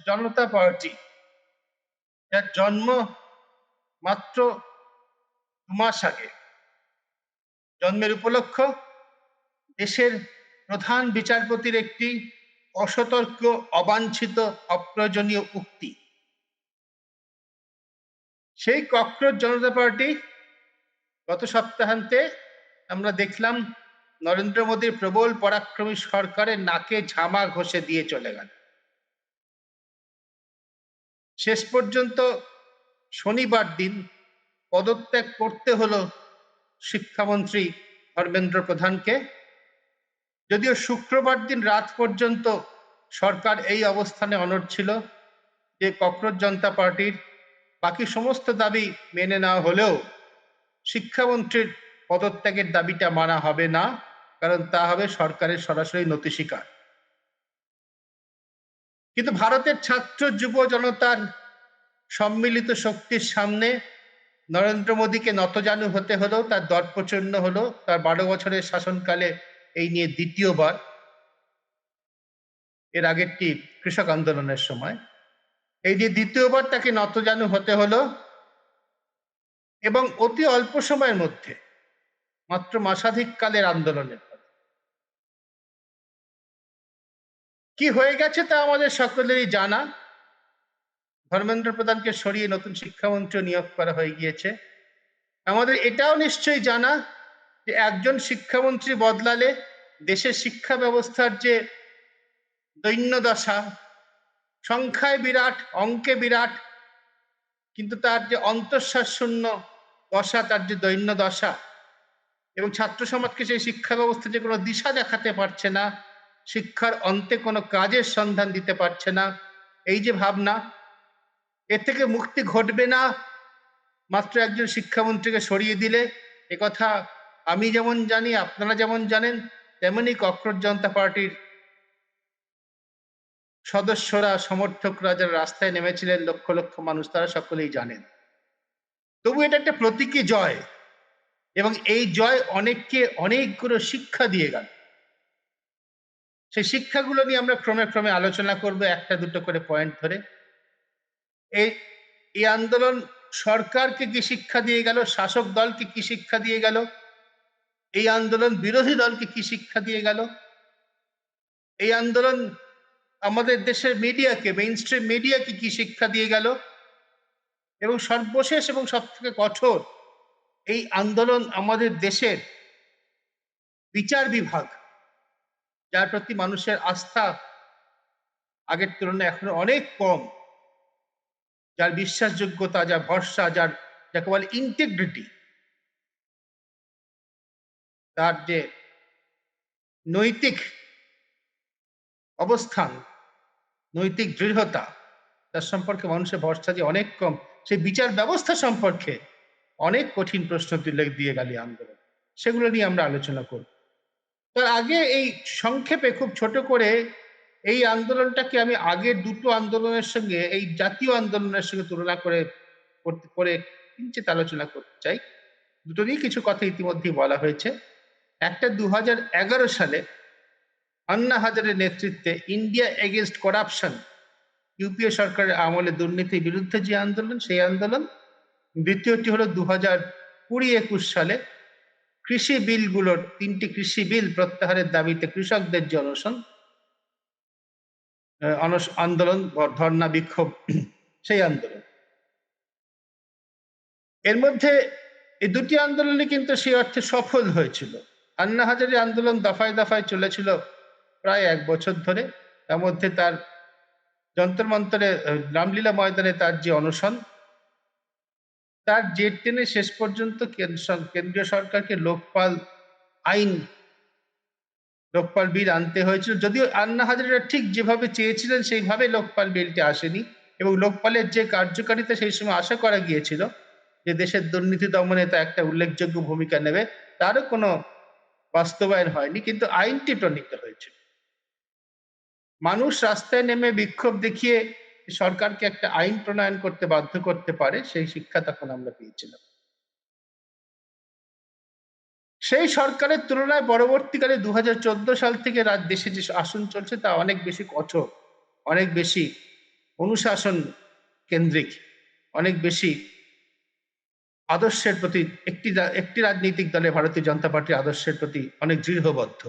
জনতা party, যার জন্ম মাত্র 2 মাস আগে, জন্মের উপলক্ষ দেশের প্রধান বিচারপতির একটি অসতর্ক, অবাঞ্ছিত, অপ্রয়োজনীয় উক্তি। সেই ককরোচ জনতা পার্টি গত সপ্তাহান্তে আমরা দেখলাম নরেন্দ্র মোদীর প্রবল পরাক্রমী সরকারের নাকে ঝামা ঘষে দিয়ে চলে গেল। শেষ পর্যন্ত শনিবার দিন পদত্যাগ করতে হলো শিক্ষামন্ত্রী ধর্মেন্দ্র প্রধানকে। যদিও শুক্রবার দিন রাত পর্যন্ত সরকার এই অবস্থানে অনড় ছিল যে ককরোচ জনতা পার্টির বাকি সমস্ত দাবি মেনে নেওয়া হলেও শিক্ষামন্ত্রীর পদত্যাগের দাবিটা মানা হবে না, কারণ তা হবে সরকারের সরাসরি নতি স্বীকার। কিন্তু ভারতের ছাত্র যুব জনতার সম্মিলিত শক্তির সামনে নরেন্দ্র মোদীকে নতজানু হতে হলো, তার দর্পচূর্ণ হলো। তার 12 বছরের শাসনকালে এই নিয়ে দ্বিতীয়বার, এর আগেরটি কৃষক আন্দোলনের সময়, এই যে দ্বিতীয়বার তাকে নতজানু হতে হলো। এবং অতি অল্প সময়ের মধ্যে, মাত্র মাসাধিক কালের আন্দোলনের ফলে কি হয়ে গেছে তা আমাদের সকলেরই জানা। ধর্মেন্দ্র প্রধানকে সরিয়ে নতুন শিক্ষামন্ত্রী নিয়োগ করা হয়ে গিয়েছে। আমাদের এটাও নিশ্চয়ই জানা যে একজন শিক্ষামন্ত্রী বদলালে দেশের শিক্ষা ব্যবস্থার যে দৈন্যদশা, সংখ্যায় বিরাট, অঙ্কে বিরাট, কিন্তু তার যে অন্তঃশ্বাস শূন্য দশা, তার যে দৈন্যদশা, এবং ছাত্র সমাজকে সেই শিক্ষা ব্যবস্থা যে কোনো দিশা দেখাতে পারছে না, শিক্ষার অন্তে কোনো কাজের সন্ধান দিতে পারছে না, এই যে ভাবনা, এর থেকে মুক্তি ঘটবে না মাত্র একজন শিক্ষামন্ত্রীকে সরিয়ে দিলে। একথা আমি যেমন জানি, আপনারা যেমন জানেন, তেমনি ককরোচ জনতা পার্টির সদস্যরা, সমর্থকরা, যারা রাস্তায় নেমেছিলেন, লক্ষ লক্ষ মানুষ, তারা সকলেই জানেন। তবু এটা একটা প্রতীকী জয়, এবং এই জয় অনেককে অনেকগুলো শিক্ষা দিয়ে গেল। সেই শিক্ষাগুলো নিয়ে আমরা ক্রমে ক্রমে আলোচনা করব, একটা দুটো করে পয়েন্ট ধরে। এই আন্দোলন সরকারকে কি শিক্ষা দিয়ে গেল, শাসক দলকে কি শিক্ষা দিয়ে গেল, এই আন্দোলন বিরোধী দলকে কি শিক্ষা দিয়ে গেল, এই আন্দোলন আমাদের দেশের মিডিয়াকে, মেইনস্ট্রিম মিডিয়াকে কি শিক্ষা দিয়ে গেল, এবং সর্বশেষ এবং সব থেকে কঠোর, এই আন্দোলন আমাদের দেশের বিচার বিভাগ, যার প্রতি মানুষের আস্থা আগের তুলনায় এখনো অনেক কম, যার বিশ্বাসযোগ্যতা, যার ভরসা, যাকে বলে ইন্টিগ্রিটি, তার যে নৈতিক অবস্থান, নৈতিক দৃঢ়তা, তার সম্পর্কে মানুষের ভরসা যে অনেক কম, সেই বিচার ব্যবস্থা সম্পর্কে অনেক কঠিন প্রশ্ন তুলে দিয়ে গেল আন্দোলন। সেগুলো নিয়ে আমরা আলোচনা করব। তার আগে এই সংক্ষেপে খুব ছোট করে এই আন্দোলনটাকে আমি আগের দুটো আন্দোলনের সঙ্গে, এই জাতীয় আন্দোলনের সঙ্গে তুলনা করে কিঞ্চিত আলোচনা করতে চাই। দুটো নিয়ে কিছু কথা ইতিমধ্যেই বলা হয়েছে। একটা 2011 সালে আন্না হাজারের নেতৃত্বে ইন্ডিয়া এগেইনস্ট করাপশন, ইউপিএ সরকারের আমলে দুর্নীতির বিরুদ্ধে যে আন্দোলন, সেই আন্দোলন। দ্বিতীয়টি হলো 2020-21 সালে কৃষি বিলগুলোর, 3টি কৃষি বিল প্রত্যাহারের দাবিতে কৃষকদের যে আন্দোলন, ধর্ণা, বিক্ষোভ, সেই আন্দোলন। এর মধ্যে এই দুটি আন্দোলনে কিন্তু সেই অর্থে সফল হয়েছিল। আন্না হাজারে আন্দোলন দফায় দফায় চলেছিল প্রায় 1 বছর ধরে। তার মধ্যে তার যন্তর মন্তরে, রামলীলা ময়দানে তার যে অনশন, তার জের টেনে শেষ পর্যন্ত কেন্দ্রীয় সরকারকে লোকপাল বিল আনতে হয়েছিল। যদিও আন্না হাজারেরা ঠিক যেভাবে চেয়েছিলেন সেইভাবে লোকপাল বিলটি আসেনি, এবং লোকপালের যে কার্যকারিতা সেই সময় আশা করা গিয়েছিল যে দেশের দুর্নীতি দমনে তা একটা উল্লেখযোগ্য ভূমিকা নেবে, তারও কোনো বাস্তবায়ন হয়নি। কিন্তু আইনটি প্রণীত হয়েছিল। মানুষ রাস্তায় নেমে বিক্ষোভ দেখিয়ে সরকারকে একটা আইন প্রণয়ন করতে বাধ্য করতে পারে, সেই শিক্ষা তখন আমরা পেয়েছিলাম। সেই সরকারের তুলনায় পরবর্তীকালে 2014 সাল থেকে দেশে যে শাসন চলছে তা অনেক বেশি কঠোর, অনেক বেশি অনুশাসন কেন্দ্রিক, অনেক বেশি আদর্শের প্রতি একটি রাজনৈতিক দলে ভারতীয় জনতা পার্টির আদর্শের প্রতি অনেক দৃঢ়বদ্ধ।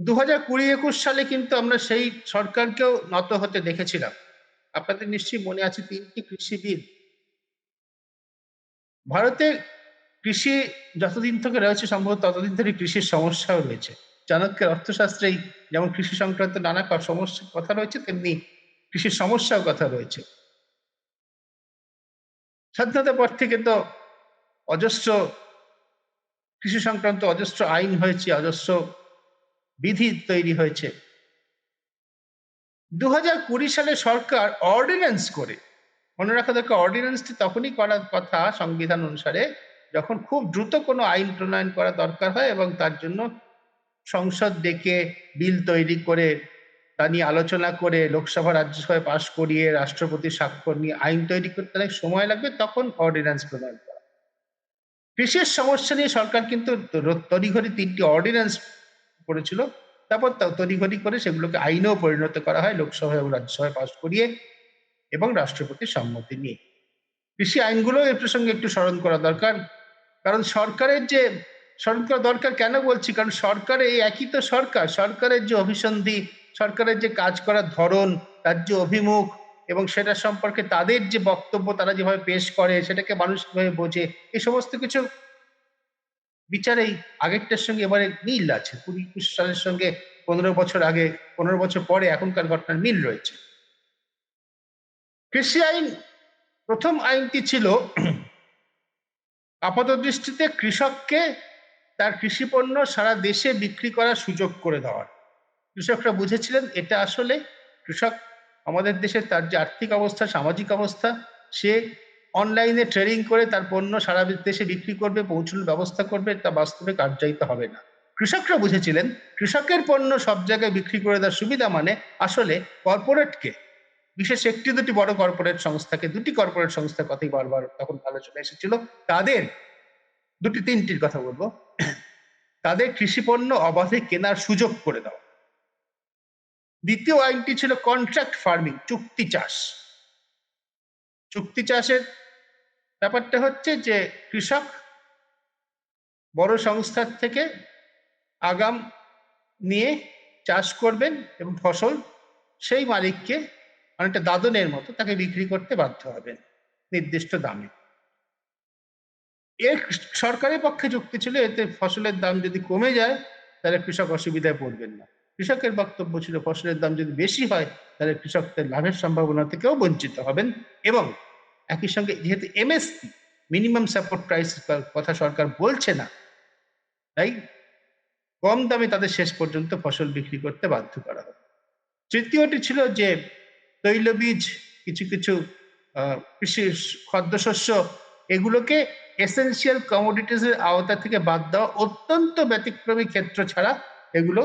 2020-21 সালে কিন্তু আমরা সেই সরকারকেও নত হতে দেখেছিলাম। আপনাদের নিশ্চয়ই মনে আছে 3টি কৃষি বিল। ভারতে কৃষি যতদিন থেকে রয়েছে সম্ভবত ততদিন ধরে কৃষির সমস্যাও রয়েছে। চাণক্যের অর্থশাস্ত্রেই যেমন কৃষি সংক্রান্ত নানা সমস্যার কথা রয়েছে, তেমনি কৃষির সমস্যাও কথা রয়েছে। স্বাধীনতার পর থেকে তো অজস্র কৃষি সংক্রান্ত অজস্র আইন হয়েছে, অজস্র বিধি তৈরি হয়েছে। 2020 সালে সরকার অর্ডিন্যান্স করে, মনে রাখা দরকার অর্ডিন্যান্সটি তখনই করার কথা সংবিধান অনুসারে যখন খুব দ্রুত কোনো আইন প্রণয়ন করা দরকার হয় এবং তার জন্য সংসদ ডেকে বিল তৈরি করে তা নিয়ে আলোচনা করে লোকসভা রাজ্যসভায় পাশ করিয়ে রাষ্ট্রপতির স্বাক্ষর নিয়ে আইন তৈরি করতে অনেক সময় লাগবে, তখন অর্ডিন্যান্স প্রণয়ন করা। কৃষির সমস্যা নিয়ে সরকার কিন্তু তড়িঘড়ি 3টি অর্ডিন্যান্স করেছিল, তারপর তড়িঘড়ি করে সেগুলোকে আইনেও পরিণত করা হয় লোকসভা এবং রাজ্যসভায় পাশ করিয়ে এবং রাষ্ট্রপতির সম্মতি নিয়ে। কৃষি আইনগুলো এর প্রসঙ্গে একটু স্মরণ করা দরকার, কারণ স্মরণ করা দরকার কেন বলছি, কারণ সরকারের এই একই তো সরকারের যে অভিসন্ধি, সরকারের যে কাজ করার ধরন, তার যে অভিমুখ এবং সেটা সম্পর্কে তাদের যে বক্তব্য তারা যেভাবে পেশ করে, সেটাকে মানুষ কিভাবে বোঝে, এই সমস্ত কিছু বিচারেই আগেরটার সঙ্গে এবারে মিল আছে। 20-21 সালের সঙ্গে 15 বছর আগে, 15 বছর পরে এখনকার ঘটনার মিল রয়েছে। কৃষি আইন, প্রথম আইনটি ছিল আপাতদৃষ্টিতে কৃষককে তার কৃষি পণ্য সারা দেশে বিক্রি করার সুযোগ করে দেওয়ার। কৃষকরা বুঝেছিলেন এটা আসলে কৃষক আমাদের দেশের তার যে আর্থিক অবস্থা, সামাজিক অবস্থা, সে অনলাইনে ট্রেডিং করে তার পণ্য সারা দেশে বিক্রি করবে, পৌঁছানোর ব্যবস্থা করবে, তা বাস্তবে কার্যায়িত হবে না। কৃষকরা বুঝেছিলেন কৃষকের পণ্য সব জায়গায় বিক্রি করে দেওয়ার সুবিধা মানে আসলে কর্পোরেটকে, বিশেষ একটি দুটি বড় কর্পোরেট সংস্থাকে, দুটি কর্পোরেট সংস্থার কথাই বারবার তখন আলোচনা এসেছিল, তাদের দুটি তিনটির কথা বলবো, তাদের কৃষি পণ্য অবাধে কেনার সুযোগ করে দেওয়া। দ্বিতীয় আইনটি ছিল কন্ট্রাক্ট ফার্মিং, চুক্তি চাষ। চুক্তি চাষের ব্যাপারটা হচ্ছে যে কৃষক বড় সংস্থার থেকে আগাম নিয়ে চাষ করবেন এবং ফসল সেই মালিককে অনেকটা দাদনের মতো তাকে বিক্রি করতে বাধ্য হবেন নির্দিষ্ট দামে। এর সরকারের পক্ষে যুক্তি ছিল এতে ফসলের দাম যদি কমে যায় তাহলে কৃষক অসুবিধায় পড়বেন না। কৃষকের বক্তব্য ছিল ফসলের দাম যদি বেশি হয় তাহলে কৃষকদের লাভের সম্ভাবনা থেকেও বঞ্চিত হবেন, এবং একই সঙ্গে যেহেতু এমএসপি মিনিমাম সাপোর্ট প্রাইস কথা সরকার বলছে না, তাই কম দামে তাদের শেষ পর্যন্ত ফসল বিক্রি করতে বাধ্য করা হবে। তৃতীয়টি ছিল যে তৈলবীজ, কিছু কিছু কৃষি খাদ্যশস্য, এগুলোকে এসেনশিয়াল কমোডিটিসের আওতা থেকে বাদ দেওয়া, অত্যন্ত ব্যতিক্রমী ক্ষেত্র ছাড়া এগুলো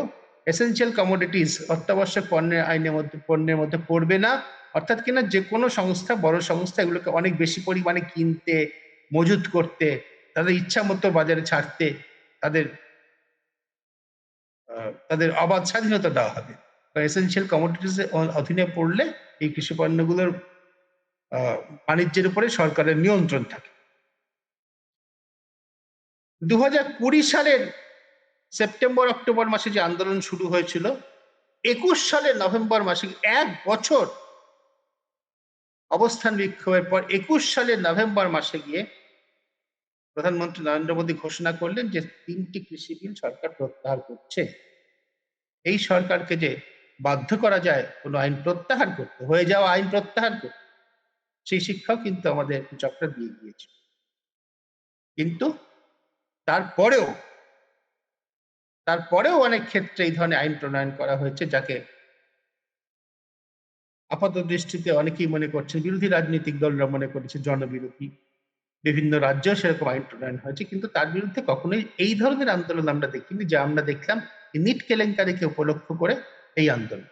এসেনশিয়াল কমোডিটিস অত্যাবশ্যক পণ্যের মধ্যে পড়বে না। অর্থাৎ কিনা যে কোনো সংস্থা, বড় সংস্থা এগুলোকে অনেক বেশি পরিমাণে কিনতে, মজুত করতে, তাদের ইচ্ছা মতো বাজারে ছাড়তে তাদের অবাধ স্বাধীনতা দেওয়া হবে। এসেনশিয়াল কমোডিটিসের অধীনে পড়লে এই কৃষি পণ্যগুলোর বাণিজ্যের উপরে সরকারের নিয়ন্ত্রণ থাকে। 2020 সালের সেপ্টেম্বর অক্টোবর মাসে যে আন্দোলন শুরু হয়েছিল, 21 সালের নভেম্বর মাসে, 1 বছর অবস্থান বিক্ষোভের পর 21 সালের নভেম্বর মাসে গিয়ে প্রধানমন্ত্রী নরেন্দ্র মোদী ঘোষণা করলেন যে 3টি কৃষি বিল সরকার প্রত্যাহার করছে। এই সরকারকে যে বাধ্য করা যায় কোনো আইন প্রত্যাহার করতে, হয়ে যাওয়া আইন প্রত্যাহার করতে, সেই শিক্ষাও কিন্তু আমাদের কৃষকরা দিয়ে গিয়েছে। কিন্তু তারপরেও অনেক ক্ষেত্রে এই ধরনের আইন প্রণয়ন করা হয়েছে যাকে আপাত দৃষ্টিতে অনেকেই মনে করছেন, বিরোধী রাজনৈতিক দলরা মনে করেছে জনবিরোধী। বিভিন্ন রাজ্যেও সেরকম আইন প্রণয়ন হয়েছে, কিন্তু তার বিরুদ্ধে কখনোই এই ধরনের আন্দোলন আমরা দেখিনি, যা আমরা দেখলাম নিট কেলেঙ্কারিকে উপলক্ষ করে এই আন্দোলন।